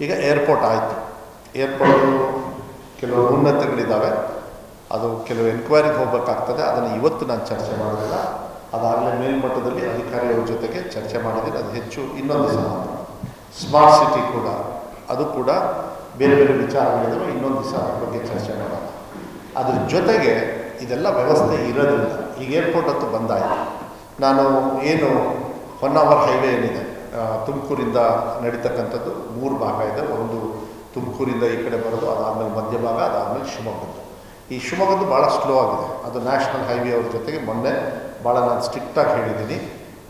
ಈಗ ಏರ್ಪೋರ್ಟ್ ಆಯಿತು. ಏರ್ಪೋರ್ಟು ಕೆಲವು ಉನ್ನತಗಳಿದ್ದಾವೆ, ಅದು ಕೆಲವು ಎನ್ಕ್ವೈರಿಗೆ ಹೋಗಬೇಕಾಗ್ತದೆ. ಅದನ್ನು ಇವತ್ತು ನಾನು ಚರ್ಚೆ ಮಾಡೋದಿಲ್ಲ. ಅದಾಗಲೇ ಮೇಲ್ಮಟ್ಟದಲ್ಲಿ ಅಧಿಕಾರಿಗಳ ಜೊತೆಗೆ ಚರ್ಚೆ ಮಾಡಿದ್ದೀನಿ. ಅದು ಹೆಚ್ಚು ಇನ್ನೊಂದು ಸಹ ಸ್ಮಾರ್ಟ್ ಸಿಟಿ ಕೂಡ, ಅದು ಕೂಡ ಬೇರೆ ಬೇರೆ ವಿಚಾರಗಳಿದ್ದಾವೆ. ಇನ್ನೊಂದು ದಿವಸ ಅದ್ರ ಬಗ್ಗೆ ಚರ್ಚೆ ಮಾಡೋಣ. ಅದ್ರ ಜೊತೆಗೆ ಇದೆಲ್ಲ ವ್ಯವಸ್ಥೆ ಇರೋದಿಲ್ಲ. ಈಗ ಏರ್ಪೋರ್ಟ್ ಅಂತೂ ಬಂದಾಯಿತು. ನಾನು ಏನು 1 ಅವರ್ ಹೈವೇ ಏನಿದೆ ತುಮಕೂರಿಂದ ನಡೀತಕ್ಕಂಥದ್ದು 3 ಭಾಗ ಇದೆ. ಒಂದು ತುಮಕೂರಿಂದ ಈ ಕಡೆ ಬರೋದು, ಅದಾದಮೇಲೆ ಮಧ್ಯಭಾಗ, ಅದಾದಮೇಲೆ ಶಿವಮೊಗ್ಗದ್ದು. ಈ ಶಿವಮೊಗ್ಗದ್ದು ಭಾಳ ಸ್ಲೋ ಆಗಿದೆ. ಅದು ನ್ಯಾಷನಲ್ ಹೈವೇ ಅವ್ರ ಜೊತೆಗೆ ಮೊನ್ನೆ ಭಾಳ ನಾನು ಸ್ಟ್ರಿಕ್ಟಾಗಿ ಹೇಳಿದ್ದೀನಿ,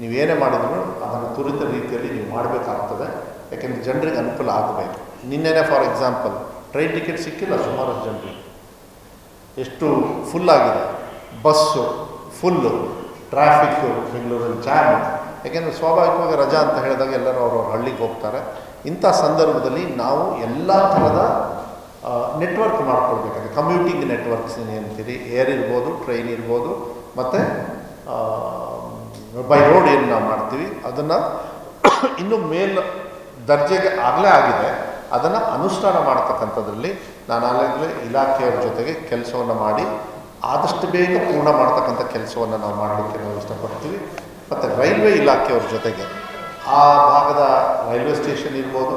ನೀವೇನೇ ಮಾಡಿದ್ರು ಅದನ್ನು ತುರಿತ ರೀತಿಯಲ್ಲಿ ನೀವು ಮಾಡಬೇಕಾಗ್ತದೆ. ಯಾಕೆಂದರೆ ಜನರಿಗೆ ಅನುಕೂಲ ಆಗಬೇಕು. ನಿನ್ನೆನೇ ಫಾರ್ ಎಕ್ಸಾಂಪಲ್ ಟ್ರೈನ್ ಟಿಕೆಟ್ ಸಿಕ್ಕಿಲ್ಲ ಸುಮಾರು ಜನರಿಗೆ. ಎಷ್ಟು ಫುಲ್ಲಾಗಿದೆ, ಬಸ್ಸು ಫುಲ್ಲು, ಟ್ರಾಫಿಕ್ಕು ಬೆಂಗಳೂರಲ್ಲಿ ಜಾಮ್. ಯಾಕೆಂದರೆ ಸ್ವಾಭಾವಿಕವಾಗಿ ರಜಾ ಅಂತ ಹೇಳಿದಾಗ ಎಲ್ಲರೂ ಅವ್ರವ್ರ ಹಳ್ಳಿಗೆ ಹೋಗ್ತಾರೆ. ಇಂಥ ಸಂದರ್ಭದಲ್ಲಿ ನಾವು ಎಲ್ಲ ಥರದ ನೆಟ್ವರ್ಕ್ ಮಾಡ್ಕೊಳ್ಬೇಕಾದ್ರೆ ಕಮ್ಯೂಟಿಂಗ್ ನೆಟ್ವರ್ಕ್ಸ್ ಏನಂತೀರಿ, ಏರ್ ಇರ್ಬೋದು, ಟ್ರೈನ್ ಇರ್ಬೋದು, ಮತ್ತು ಬೈ ರೋಡ್ ಏನು ನಾವು ಮಾಡ್ತೀವಿ ಅದನ್ನು ಇನ್ನೂ ದರ್ಜೆಗೆ ಆಗಲೇ ಆಗಿದೆ. ಅದನ್ನು ಅನುಷ್ಠಾನ ಮಾಡ್ತಕ್ಕಂಥದ್ರಲ್ಲಿ ನಾನು ಆಗಲೇ ಇಲಾಖೆಯವ್ರ ಜೊತೆಗೆ ಕೆಲಸವನ್ನು ಮಾಡಿ ಆದಷ್ಟು ಬೇಗ ಪೂರ್ಣ ಮಾಡ್ತಕ್ಕಂಥ ಕೆಲಸವನ್ನು ನಾವು ಮಾಡಲಿಕ್ಕೆ ನಾವು ಇಷ್ಟಪಡ್ತೀವಿ. ಮತ್ತು ರೈಲ್ವೆ ಇಲಾಖೆಯವ್ರ ಜೊತೆಗೆ ಆ ಭಾಗದ ರೈಲ್ವೆ ಸ್ಟೇಷನ್ ಇರ್ಬೋದು,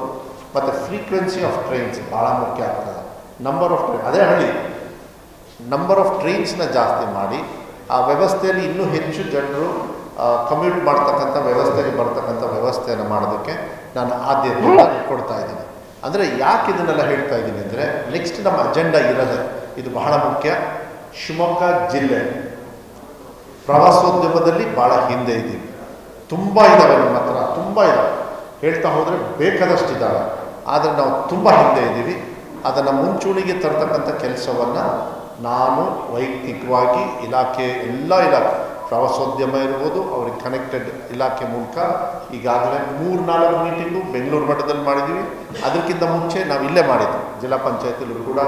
ಮತ್ತು ಫ್ರೀಕ್ವೆನ್ಸಿ ಆಫ್ ಟ್ರೈನ್ಸ್ ಭಾಳ ಮುಖ್ಯ ಆಗ್ತದೆ. ನಂಬರ್ ಆಫ್ ಟ್ರೈನ್, ಅದೇ ಹೇಳಿ ನಂಬರ್ ಆಫ್ ಟ್ರೈನ್ಸ್ನ ಜಾಸ್ತಿ ಮಾಡಿ ಆ ವ್ಯವಸ್ಥೆಯಲ್ಲಿ ಇನ್ನೂ ಹೆಚ್ಚು ಜನರು ಕಮ್ಯೂಟ್ ಮಾಡ್ತಕ್ಕಂಥ ವ್ಯವಸ್ಥೆಗೆ ಬರ್ತಕ್ಕಂಥ ವ್ಯವಸ್ಥೆಯನ್ನು ಮಾಡೋದಕ್ಕೆ ನಾನು ಆದ್ಯತೆಯನ್ನು ಕೊಡ್ತಾ ಇದ್ದೀನಿ. ಅಂದರೆ ಯಾಕೆ ಇದನ್ನೆಲ್ಲ ಹೇಳ್ತಾ ಇದ್ದೀನಿ ಅಂದರೆ, ನೆಕ್ಸ್ಟ್ ನಮ್ಮ ಅಜೆಂಡಾ ಇರೋದೆ ಇದು ಬಹಳ ಮುಖ್ಯ. ಶಿವಮೊಗ್ಗ ಜಿಲ್ಲೆ ಪ್ರವಾಸೋದ್ಯಮದಲ್ಲಿ ಭಾಳ ಹಿಂದೆ ಇದ್ದೀವಿ. ತುಂಬ ಇದ್ದಾವೆ ನಮ್ಮ ಹತ್ರ, ತುಂಬ ಇದ್ದಾವೆ, ಹೇಳ್ತಾ ಹೋದರೆ ಬೇಕಾದಷ್ಟಿದ್ದಾವೆ. ಆದರೆ ನಾವು ತುಂಬ ಹಿಂದೆ ಇದ್ದೀವಿ. ಅದನ್ನು ಮುಂಚೂಣಿಗೆ ತರ್ತಕ್ಕಂಥ ಕೆಲಸವನ್ನು ನಾನು ವೈಯಕ್ತಿಕವಾಗಿ ಎಲ್ಲ ಇಲಾಖೆ ಪ್ರವಾಸೋದ್ಯಮ ಇರ್ಬೋದು, ಅವ್ರಿಗೆ ಕನೆಕ್ಟೆಡ್ ಇಲಾಖೆ ಮೂಲಕ ಈಗಾಗಲೇ 3-4 ಮೀಟಿಂಗು ಬೆಂಗಳೂರು ಮಟ್ಟದಲ್ಲಿ ಮಾಡಿದ್ದೀವಿ. ಅದಕ್ಕಿಂತ ಮುಂಚೆ ನಾವು ಇಲ್ಲೇ ಮಾಡಿದ್ವಿ, ಜಿಲ್ಲಾ ಪಂಚಾಯತಿಲೂ ಕೂಡ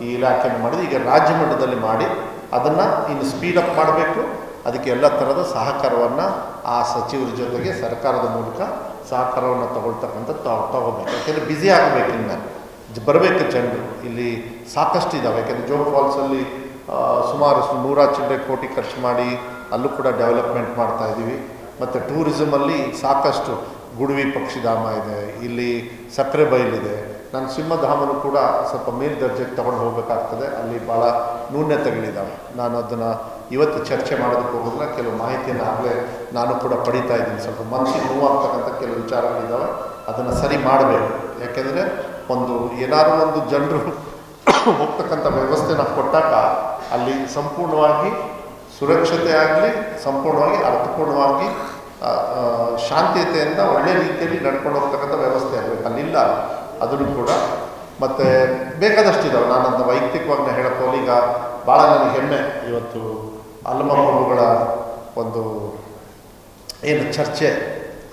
ಈ ಇಲಾಖೆಯನ್ನು ಮಾಡಿದ್ವಿ. ಈಗ ರಾಜ್ಯ ಮಟ್ಟದಲ್ಲಿ ಮಾಡಿ ಅದನ್ನು ಇನ್ನು ಸ್ಪೀಡಪ್ ಮಾಡಬೇಕು. ಅದಕ್ಕೆ ಎಲ್ಲ ಥರದ ಸಹಕಾರವನ್ನು ಆ ಸಚಿವರ ಜೊತೆಗೆ ಸರ್ಕಾರದ ಮೂಲಕ ಸಹಕಾರವನ್ನು ತಗೋಬೇಕು. ಯಾಕೆಂದರೆ ಬ್ಯುಸಿ ಆಗಬೇಕು, ಇನ್ನು ಬರಬೇಕು ಜನರು. ಇಲ್ಲಿ ಸಾಕಷ್ಟು ಇದ್ದಾವೆ. ಯಾಕೆಂದರೆ ಜೋಗ್ ಫಾಲ್ಸಲ್ಲಿ ಸುಮಾರು 100 ಕೋಟಿ ಖರ್ಚು ಮಾಡಿ ಅಲ್ಲೂ ಕೂಡ ಡೆವಲಪ್ಮೆಂಟ್ ಮಾಡ್ತಾಯಿದ್ದೀವಿ. ಮತ್ತು ಟೂರಿಸಮಲ್ಲಿ ಸಾಕಷ್ಟು ಗುಡುವಿ ಪಕ್ಷಿಧಾಮ ಇದೆ, ಇಲ್ಲಿ ಸಕ್ಕರೆ ಬೈಲಿದೆ. ನಾನು ಸಿಂಹಧಾಮನು ಕೂಡ ಸ್ವಲ್ಪ ಮೇಲ್ದರ್ಜೆಗೆ ತಗೊಂಡು ಹೋಗಬೇಕಾಗ್ತದೆ. ಅಲ್ಲಿ ಭಾಳ ನ್ಯೂನ್ಯತೆಗಳಿದ್ದಾವೆ. ನಾನು ಅದನ್ನು ಇವತ್ತು ಚರ್ಚೆ ಮಾಡೋದಕ್ಕೆ ಹೋಗೋದಿಲ್ಲ. ಕೆಲವು ಮಾಹಿತಿಯನ್ನು ಆಗಲೇ ನಾನು ಕೂಡ ಪಡಿತಾ ಇದ್ದೀನಿ. ಸ್ವಲ್ಪ ಮನಸ್ಸಿಗೆ ನೋವಾಗ್ತಕ್ಕಂಥ ಕೆಲವು ವಿಚಾರಗಳಿದ್ದಾವೆ, ಅದನ್ನು ಸರಿ ಮಾಡಬೇಕು. ಯಾಕೆಂದರೆ ಏನಾದರೂ ಒಂದು ಜನರು ಹೋಗ್ತಕ್ಕಂಥ ವ್ಯವಸ್ಥೆನ ಕೊಟ್ಟಾಗ ಅಲ್ಲಿ ಸಂಪೂರ್ಣವಾಗಿ ಸುರಕ್ಷತೆ ಆಗಲಿ, ಸಂಪೂರ್ಣವಾಗಿ ಅರ್ಥಪೂರ್ಣವಾಗಿ ಶಾಂತಿಯುತೆಯಿಂದ ಒಳ್ಳೆಯ ರೀತಿಯಲ್ಲಿ ನಡ್ಕೊಂಡು ಹೋಗ್ತಕ್ಕಂಥ ವ್ಯವಸ್ಥೆ ಆಗಬೇಕು. ಅಲ್ಲಿಲ್ಲ ಅದನ್ನು ಕೂಡ. ಮತ್ತು ಬೇಕಾದಷ್ಟಿದ್ದಾವೆ. ನಾನು ಅದನ್ನು ವೈಯಕ್ತಿಕವಾಗಿ ಹೇಳಕ್ಕೆ ಹೋಗಿ ಈಗ ಭಾಳ ನನಗೆ ಹೆಮ್ಮೆ. ಇವತ್ತು ಅಲ್ಲಮ ಪ್ರಭುಗಳ ಒಂದು ಏನು ಚರ್ಚೆ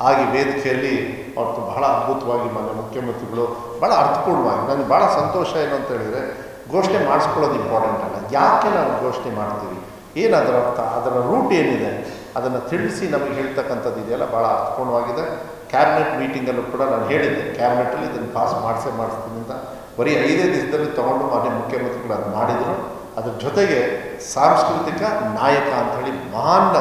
ಆಗಿ ವೇದಿಕೆಯಲ್ಲಿ ಅವತ್ತು ಬಹಳ ಅದ್ಭುತವಾಗಿ ಮೊನ್ನೆ ಮುಖ್ಯಮಂತ್ರಿಗಳು ಭಾಳ ಅರ್ಥಪೂರ್ಣವಾಗಿ, ನನಗೆ ಭಾಳ ಸಂತೋಷ ಏನು ಅಂತ ಹೇಳಿದರೆ, ಘೋಷಣೆ ಮಾಡಿಸ್ಕೊಳ್ಳೋದು ಇಂಪಾರ್ಟೆಂಟ್ ಅಲ್ಲ. ಯಾಕೆ ನಾವು ಘೋಷಣೆ ಮಾಡ್ತೀವಿ, ಏನು ಅದರ ಅರ್ಥ, ಅದರ ರೂಟ್ ಏನಿದೆ ಅದನ್ನು ತಿಳಿಸಿ ನಮಗೆ ಹೇಳ್ತಕ್ಕಂಥದ್ದು ಇದೆಯಲ್ಲ, ಭಾಳ ಅರ್ಥಪೂರ್ಣವಾಗಿದೆ. ಕ್ಯಾಬಿನೆಟ್ ಮೀಟಿಂಗಲ್ಲೂ ಕೂಡ ನಾನು ಹೇಳಿದ್ದೆ, ಕ್ಯಾಬಿನೆಟಲ್ಲಿ ಇದನ್ನು ಪಾಸ್ ಮಾಡಿಸ್ತೀನಿ ಅಂತ. ಬರೀ 5 ದಿವಸದಲ್ಲಿ ತೊಗೊಂಡು ಮಾನ್ಯ ಮುಖ್ಯಮಂತ್ರಿಗಳು ಅದು ಮಾಡಿದರು. ಅದ್ರ ಜೊತೆಗೆ ಸಾಂಸ್ಕೃತಿಕ ನಾಯಕ ಅಂಥೇಳಿ ಮಹಾನ್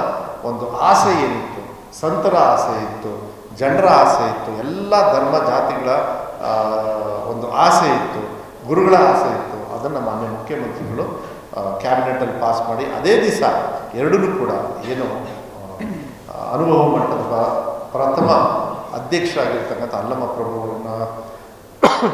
ಒಂದು ಆಸೆ ಏನಿತ್ತು, ಸಂತರ ಆಸೆ ಇತ್ತು, ಜನರ ಆಸೆ ಇತ್ತು, ಎಲ್ಲ ಧರ್ಮ ಜಾತಿಗಳ ಒಂದು ಆಸೆ ಇತ್ತು, ಗುರುಗಳ ಆಸೆ ಇತ್ತು. ಅದನ್ನು ಮಾನ್ಯ ಮುಖ್ಯಮಂತ್ರಿಗಳು ಕ್ಯಾಬಿನೆಟಲ್ಲಿ ಪಾಸ್ ಮಾಡಿ ಅದೇ ದಿವಸ ಎರಡೂ ಕೂಡ ಏನು ಅನುಭವ ಮಟ್ಟದ ಪ್ರಥಮ ಅಧ್ಯಕ್ಷರಾಗಿರ್ತಕ್ಕಂಥ ಅಲ್ಲಮ ಪ್ರಭುವನ್ನ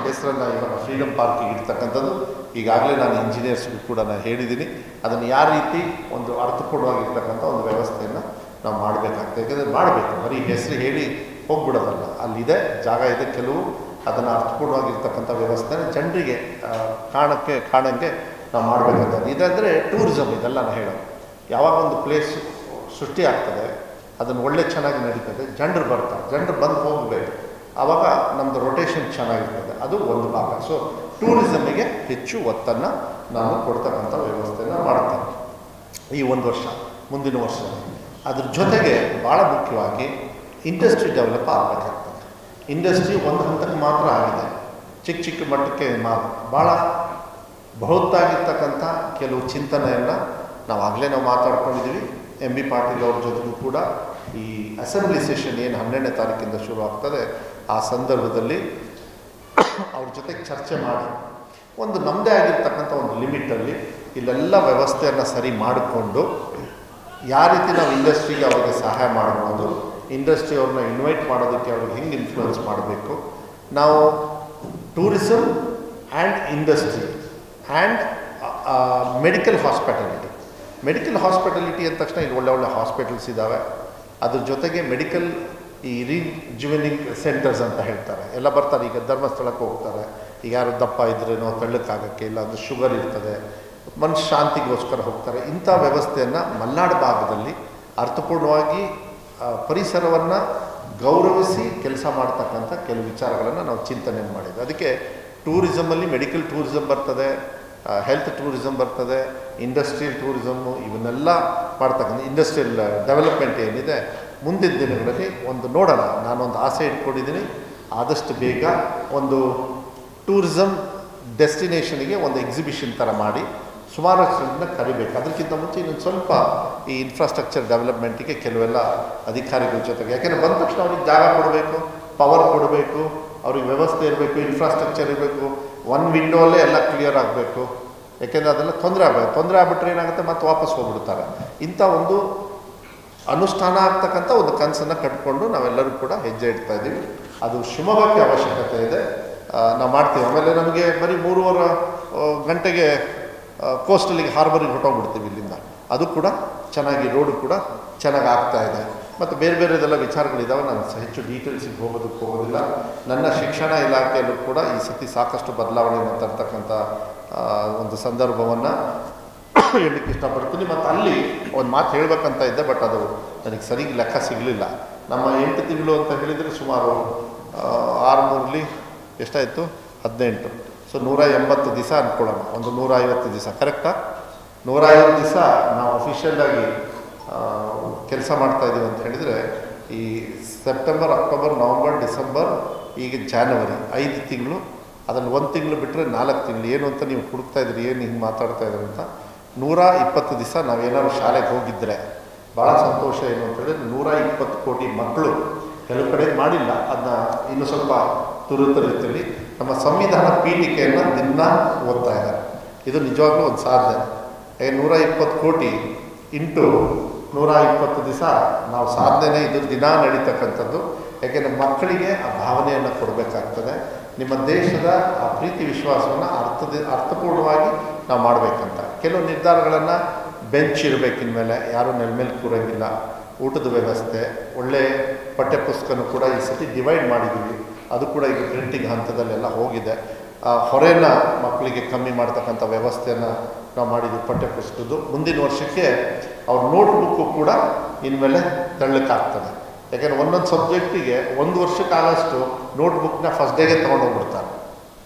ಹೆಸರನ್ನು ಇವಾಗ ಫ್ರೀಡಮ್ ಪಾರ್ಕಿಗೆ ಇರ್ತಕ್ಕಂಥದ್ದು. ಈಗಾಗಲೇ ನಾನು ಇಂಜಿನಿಯರ್ಸ್ಗೂ ಕೂಡ ನಾನು ಹೇಳಿದ್ದೀನಿ, ಅದನ್ನು ಯಾವ ರೀತಿ ಒಂದು ಅರ್ಥಪೂರ್ಣವಾಗಿರ್ತಕ್ಕಂಥ ಒಂದು ವ್ಯವಸ್ಥೆಯನ್ನು ನಾವು ಮಾಡಬೇಕಾಗ್ತದೆ. ಯಾಕೆಂದರೆ ಮಾಡಬೇಕು, ಬರೀ ಹೆಸರು ಹೇಳಿ ಹೋಗ್ಬಿಡೋದಲ್ಲ. ಅಲ್ಲಿದೆ, ಜಾಗ ಇದೆ, ಕೆಲವು ಅದನ್ನು ಅರ್ಥಪೂರ್ಣವಾಗಿರ್ತಕ್ಕಂಥ ವ್ಯವಸ್ಥೆನ ಜನರಿಗೆ ಕಾಣಂಗೆ ನಾವು ಮಾಡಬೇಕಾಗ್ತದೆ. ಇದಂದರೆ ಟೂರಿಸಮ್, ಇದೆಲ್ಲ ನಾನು ಹೇಳೋದು. ಯಾವಾಗ ಒಂದು ಪ್ಲೇಸ್ ಸೃಷ್ಟಿ ಆಗ್ತದೆ, ಅದನ್ನು ಒಳ್ಳೆ ಚೆನ್ನಾಗಿ ನಡೀತದೆ, ಜನರು ಬರ್ತಾರೆ, ಜನರು ಬಂದು ಹೋಗಬೇಕು, ಆವಾಗ ನಮ್ಮದು ರೊಟೇಷನ್ ಚೆನ್ನಾಗಿರ್ತದೆ. ಅದು ಒಂದು ಭಾಗ. ಸೊ ಟೂರಿಸಮಿಗೆ ಹೆಚ್ಚು ಒತ್ತನ್ನು ನಾನು ಕೊಡ್ತಕ್ಕಂಥ ವ್ಯವಸ್ಥೆಯನ್ನು ಮಾಡ್ತೇನೆ ಈ ಒಂದು ವರ್ಷ, ಮುಂದಿನ ವರ್ಷ. ಅದ್ರ ಜೊತೆಗೆ ಭಾಳ ಮುಖ್ಯವಾಗಿ ಇಂಡಸ್ಟ್ರಿ ಡೆವಲಪ್ ಆಗಬೇಕಾಗ್ತದೆ. ಇಂಡಸ್ಟ್ರಿ ಒಂದು ಹಂತಕ್ಕೆ ಮಾತ್ರ ಆಗಿದೆ. ಚಿಕ್ಕ ಚಿಕ್ಕ ಮಟ್ಟಕ್ಕೆ ಭಾಳ ಬೃಹತ್ತಾಗಿರ್ತಕ್ಕಂಥ ಕೆಲವು ಚಿಂತನೆಯನ್ನು ನಾವು ಮಾತಾಡ್ಕೊಂಡಿದ್ದೀವಿ. ಎಂ ಬಿ ಪಾಟೀಲ್ ಅವ್ರ ಜೊತೆಗೂ ಕೂಡ ಈ ಅಸೆಂಬ್ಲಿ ಸೆಷನ್ ಏನು 12ನೇ ತಾರೀಕಿಂದ ಶುರು ಆಗ್ತದೆ ಆ ಸಂದರ್ಭದಲ್ಲಿ ಅವ್ರ ಜೊತೆಗೆ ಚರ್ಚೆ ಮಾಡಿ ಒಂದು ನಮ್ಮದೇ ಆಗಿರ್ತಕ್ಕಂಥ ಒಂದು ಲಿಮಿಟಲ್ಲಿ ಇಲ್ಲೆಲ್ಲ ವ್ಯವಸ್ಥೆಯನ್ನು ಸರಿ ಮಾಡಿಕೊಂಡು ಯಾವ ರೀತಿ ನಾವು ಇಂಡಸ್ಟ್ರಿಗೆ ಅವ್ರಿಗೆ ಸಹಾಯ ಮಾಡ್ಬೋದು, ಇಂಡಸ್ಟ್ರಿ ಅವ್ರನ್ನ ಇನ್ವೈಟ್ ಮಾಡೋದಕ್ಕೆ ಅವ್ರಿಗೆ ಹೆಂಗೆ ಇನ್ಫ್ಲೂಯೆನ್ಸ್ ಮಾಡಬೇಕು, ನಾವು tourism and industry and medical hospitality ಅಂದ ತಕ್ಷಣ ಇಲ್ಲಿ ಒಳ್ಳೆ ಹಾಸ್ಪಿಟಲ್ಸ್ ಇದ್ದಾವೆ. ಅದ್ರ ಜೊತೆಗೆ ಮೆಡಿಕಲ್ ಈ ರಿಜುವೆನಿಂಗ್ ಸೆಂಟರ್ಸ್ ಅಂತ ಹೇಳ್ತಾರೆ, ಎಲ್ಲ ಬರ್ತಾರೆ. ಈಗ ಧರ್ಮಸ್ಥಳಕ್ಕೆ ಹೋಗ್ತಾರೆ, ಈಗ ಯಾರು ದಪ್ಪ ಇದ್ರೇನೋ ತೆಳ್ಳಕ್ಕಾಗಕ್ಕೆ, ಇಲ್ಲ ಅದು ಶುಗರ್ ಇರ್ತದೆ, ಮನುಷ್ಯ ಶಾಂತಿಗೋಸ್ಕರ ಹೋಗ್ತಾರೆ. ಇಂಥ ವ್ಯವಸ್ಥೆಯನ್ನು ಮಲೆನಾಡು ಭಾಗದಲ್ಲಿ ಅರ್ಥಪೂರ್ಣವಾಗಿ ಪರಿಸರವನ್ನು ಗೌರವಿಸಿ ಕೆಲಸ ಮಾಡ್ತಕ್ಕಂಥ ಕೆಲವು ವಿಚಾರಗಳನ್ನು ನಾವು ಚಿಂತನೆ ಮಾಡಿದ್ವಿ. ಅದಕ್ಕೆ ಟೂರಿಸಮಲ್ಲಿ ಮೆಡಿಕಲ್ ಟೂರಿಸಮ್ ಬರ್ತದೆ, ಹೆಲ್ತ್ ಟೂರಿಸಮ್ ಬರ್ತದೆ, ಇಂಡಸ್ಟ್ರಿಯಲ್ ಟೂರಿಸಮ್ಮು, ಇವನ್ನೆಲ್ಲ ಮಾಡ್ತಕ್ಕಂಥ ಇಂಡಸ್ಟ್ರಿಯಲ್ ಡೆವಲಪ್ಮೆಂಟ್ ಏನಿದೆ ಮುಂದಿನ ದಿನಗಳಲ್ಲಿ ಒಂದು ನೋಡೋಣ. ನಾನೊಂದು ಆಸೆ ಇಟ್ಕೊಂಡಿದ್ದೀನಿ, ಆದಷ್ಟು ಬೇಗ ಒಂದು ಟೂರಿಸಮ್ ಡೆಸ್ಟಿನೇಷನ್ಗೆ ಒಂದು ಎಕ್ಸಿಬಿಷನ್ ಥರ ಮಾಡಿ ಸುಮಾರು ಜನರನ್ನ ಕರಿಬೇಕು. ಅದಕ್ಕಿಂತ ಮುಂಚೆ ಇನ್ನೊಂದು ಸ್ವಲ್ಪ ಈ ಇನ್ಫ್ರಾಸ್ಟ್ರಕ್ಚರ್ ಡೆವಲಪ್ಮೆಂಟಿಗೆ ಕೆಲವೆಲ್ಲ ಅಧಿಕಾರಿಗಳ ಜೊತೆಗೆ, ಯಾಕೆಂದರೆ ಬಂದ ತಕ್ಷಣ ಅವ್ರಿಗೆ ಜಾಗ ಕೊಡಬೇಕು, ಪವರ್ ಕೊಡಬೇಕು, ಅವ್ರಿಗೆ ವ್ಯವಸ್ಥೆ ಇರಬೇಕು, ಇನ್ಫ್ರಾಸ್ಟ್ರಕ್ಚರ್ ಇರಬೇಕು, ಒಂದು ವಿಂಡೋಲ್ಲೇ ಎಲ್ಲ ಕ್ಲಿಯರ್ ಆಗಬೇಕು. ಯಾಕೆಂದರೆ ಅದೆಲ್ಲ ತೊಂದರೆ ಆಗ್ಬಿಟ್ರೆ ಏನಾಗುತ್ತೆ, ಮತ್ತೆ ವಾಪಸ್ ಹೋಗ್ಬಿಡ್ತಾರೆ. ಇಂಥ ಒಂದು ಅನುಷ್ಠಾನ ಆಗ್ತಕ್ಕಂಥ ಒಂದು ಕನಸನ್ನು ಕಟ್ಕೊಂಡು ನಾವೆಲ್ಲರೂ ಕೂಡ ಹೆಜ್ಜೆ ಇಡ್ತಾ ಇದ್ದೀವಿ. ಅದು ಶಿವಮೊಗ್ಗಕ್ಕೆ ಅವಶ್ಯಕತೆ ಇದೆ, ನಾವು ಮಾಡ್ತೀವಿ. ಆಮೇಲೆ ನಮಗೆ ಬರೀ 3.5 ಗಂಟೆಗೆ ಕೋಸ್ಟಲ್ಲಿಗೆ ಹಾರ್ಬರಿಗೆ ಹೊಟ್ಟೋಗ್ಬಿಡ್ತೀವಿ ಇಲ್ಲಿಂದ. ಅದು ಕೂಡ ಚೆನ್ನಾಗಿ, ರೋಡು ಕೂಡ ಚೆನ್ನಾಗಿ ಆಗ್ತಾ ಇದೆ. ಮತ್ತು ಬೇರೆದೆಲ್ಲ ವಿಚಾರಗಳಿದ್ದಾವೆ, ನಾನು ಹೆಚ್ಚು ಡೀಟೇಲ್ಸಿಗೆ ಹೋಗೋದಿಲ್ಲ. ನನ್ನ ಶಿಕ್ಷಣ ಇಲಾಖೆಯಲ್ಲೂ ಕೂಡ ಈ ಸತಿ ಸಾಕಷ್ಟು ಬದಲಾವಣೆಯನ್ನು ತರ್ತಕ್ಕಂಥ ಒಂದು ಸಂದರ್ಭವನ್ನು ಹೇಳಲಿಕ್ಕೆ ಇಷ್ಟಪಡ್ತೀನಿ. ಮತ್ತು ಅಲ್ಲಿ ಒಂದು ಮಾತು ಹೇಳಬೇಕಂತ ಇದ್ದೆ, ಬಟ್ ಅದು ನನಗೆ ಸರಿಗೆ ಲೆಕ್ಕ ಸಿಗಲಿಲ್ಲ. ನಮ್ಮ 8 ತಿಂಗಳು ಅಂತ ಹೇಳಿದರೆ ಸುಮಾರು 6 ಎಷ್ಟಾಯಿತು, 18, ಸೊ 180 ದಿವಸ ಅಂದ್ಕೊಳ್ಳೋಣ, ಒಂದು 150 ದಿವಸ ಕರೆಕ್ಟಾ? 150 ದಿವಸ ನಾವು ಅಫಿಷಿಯಲ್ಲಾಗಿ ಕೆಲಸ ಮಾಡ್ತಾಯಿದ್ದೀವಿ ಅಂತ ಹೇಳಿದರೆ, ಈ ಸೆಪ್ಟೆಂಬರ್, ಅಕ್ಟೋಬರ್, ನವಂಬರ್, ಡಿಸೆಂಬರ್, ಈಗ ಜಾನ್ವರಿ 5 ತಿಂಗಳು, ಅದನ್ನು 1 ತಿಂಗಳು ಬಿಟ್ಟರೆ 4 ತಿಂಗಳು. ಏನು ಅಂತ ನೀವು ಹುಡುಕ್ತಾಯಿದ್ರಿ, ಏನು ಹಿಂಗೆ ಮಾತಾಡ್ತಾ ಇದ್ರಿ ಅಂತ. 120 ದಿವಸ ನಾವೇನಾದ್ರು ಶಾಲೆಗೆ ಹೋಗಿದ್ದರೆ ಭಾಳ ಸಂತೋಷ. ಏನು ಅಂತ ಹೇಳಿದ್ರೆ 120 ಕೋಟಿ ಮಕ್ಕಳು, ಕೆಲವು ಕಡೆ ಮಾಡಿಲ್ಲ, ಅದನ್ನ ಇನ್ನೂ ಸ್ವಲ್ಪ ತುರುತರಿತೀವಿ, ನಮ್ಮ ಸಂವಿಧಾನ ಪೀಠಿಕೆಯನ್ನು ದಿನ ಓದ್ತಾ ಇದ್ದಾರೆ. ಇದು ನಿಜವಾಗ್ಲೂ ಒಂದು ಸಾಧನೆ. 120 ಕೋಟಿ ಇಂಟು 120 ದಿವಸ ನಾವು ಸಾಧನೆ, ಇದು ದಿನ ನಡೀತಕ್ಕಂಥದ್ದು. ಯಾಕೆಂದರೆ ಮಕ್ಕಳಿಗೆ ಆ ಭಾವನೆಯನ್ನು ಕೊಡಬೇಕಾಗ್ತದೆ. ನಿಮ್ಮ ದೇಶದ ಆ ಪ್ರೀತಿ ವಿಶ್ವಾಸವನ್ನು ಅರ್ಥಪೂರ್ಣವಾಗಿ ನಾವು ಮಾಡಬೇಕಂತ ಕೆಲವು ನಿರ್ಧಾರಗಳನ್ನು, ಬೆಂಚ್ ಇರಬೇಕಿನ ಮೇಲೆ, ಯಾರೂ ನೆಲ ಮೇಲೆ ಕೂರಂಗಿಲ್ಲ, ಊಟದ ವ್ಯವಸ್ಥೆ, ಒಳ್ಳೆಯ ಪಠ್ಯಪುಸ್ತಕನೂ ಕೂಡ ಈ ಸತಿ ಡಿವೈಡ್ ಮಾಡಿದ್ದೀವಿ. ಅದು ಕೂಡ ಈಗ ಪ್ರಿಂಟಿಂಗ್ ಹಂತದಲ್ಲೆಲ್ಲ ಹೋಗಿದೆ. ಹೊರೆನ ಮಕ್ಕಳಿಗೆ ಕಮ್ಮಿ ಮಾಡ್ತಕ್ಕಂಥ ವ್ಯವಸ್ಥೆಯನ್ನು ನಾವು ಮಾಡಿದ್ದೀವಿ ಪಠ್ಯಪುಸ್ತಕದ್ದು. ಮುಂದಿನ ವರ್ಷಕ್ಕೆ ಅವ್ರ ನೋಟ್ಬುಕ್ಕು ಕೂಡ ಇನ್ಮೇಲೆ ತಳ್ಳಕ್ಕಾಗ್ತದೆ. ಯಾಕೆಂದರೆ ಒಂದೊಂದು ಸಬ್ಜೆಕ್ಟಿಗೆ 1 ವರ್ಷಕ್ಕಾಗಷ್ಟು ನೋಟ್ಬುಕ್ನ ಫಸ್ಟ್ ಡೇಗೆ ತೊಗೊಂಡೋಗ್ಬಿಡ್ತಾರೆ.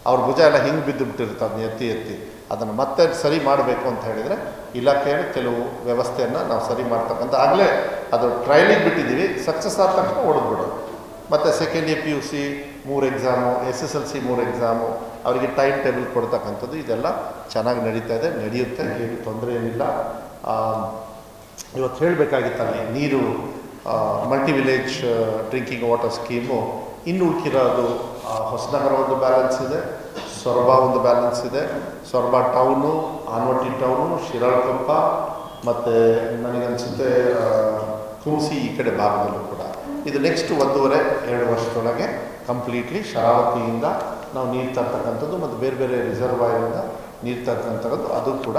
ಅವ್ರ ಭುಜ ಎಲ್ಲ ಹಿಂಗೆ ಬಿದ್ದುಬಿಟ್ಟಿರುತ್ತೆ, ಅದನ್ನ ಎತ್ತಿ ಅದನ್ನು ಮತ್ತೆ ಸರಿ ಮಾಡಬೇಕು ಅಂತ ಹೇಳಿದರೆ ಇಲಾಖೆಯಲ್ಲಿ ಕೆಲವು ವ್ಯವಸ್ಥೆಯನ್ನು ನಾವು ಸರಿ ಮಾಡ್ತಕ್ಕಂಥ, ಆಗಲೇ ಅದು ಟ್ರಯಲಿಗೆ ಬಿಟ್ಟಿದ್ದೀವಿ. ಸಕ್ಸಸ್ ಆದ ತಕ್ಷಣ ಹೊಡೆದ್ಬಿಡೋದು. ಮತ್ತು second year PUC 3 exam, SSLC 3 exam, ಅವರಿಗೆ ಟೈಮ್ ಟೇಬಲ್ ಕೊಡ್ತಕ್ಕಂಥದ್ದು, ಇದೆಲ್ಲ ಚೆನ್ನಾಗಿ ನಡೆಯುತ್ತೆ, ಏನು ತೊಂದರೆ ಏನಿಲ್ಲ. ಇವತ್ತು ಹೇಳಬೇಕಾಗಿತ್ತಲ್ಲಿ ನೀರು multi village drinking water scheme ಇನ್ನು ಉಳ್ಕಿರೋದು ಹೊಸನಗರ ಒಂದು ಬ್ಯಾಲೆನ್ಸ್ ಇದೆ, ಸೊರಬ ಒಂದು ಬ್ಯಾಲೆನ್ಸ್ ಇದೆ. ಸೊರಬ ಟೌನು, ಆನ್ವಟ್ಟಿ ಟೌನು, ಶಿರಾಳಕೊಪ್ಪ ಮತ್ತು ನನಗನ್ಸುತ್ತೆ ಕುಂಸಿ ಈ ಕಡೆ ಭಾಗದಲ್ಲೂ ಕೂಡ ಇದು ನೆಕ್ಸ್ಟ್ 1.5-2 ವರ್ಷದೊಳಗೆ ಕಂಪ್ಲೀಟ್ಲಿ ಶರಾವತಿಯಿಂದ ನಾವು ನೀರು ತರ್ತಕ್ಕಂಥದ್ದು ಮತ್ತು ಬೇರೆ ರಿಸರ್ವಾಯರಿಂದ ನೀರು ತರ್ತಕ್ಕಂಥದ್ದು, ಅದು ಕೂಡ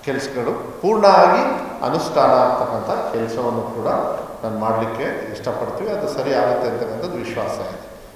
ಕೆಲಸಗಳು ಪೂರ್ಣ ಆಗಿ ಅನುಷ್ಠಾನ ಆಗ್ತಕ್ಕಂಥ ಕೆಲಸವನ್ನು ಕೂಡ ನಾನು ಮಾಡಲಿಕ್ಕೆ ಇಷ್ಟಪಡ್ತೀವಿ. ಅದು ಸರಿ ಆಗುತ್ತೆ ಅಂತಕ್ಕಂಥದ್ದು ವಿಶ್ವಾಸ ಇದೆ.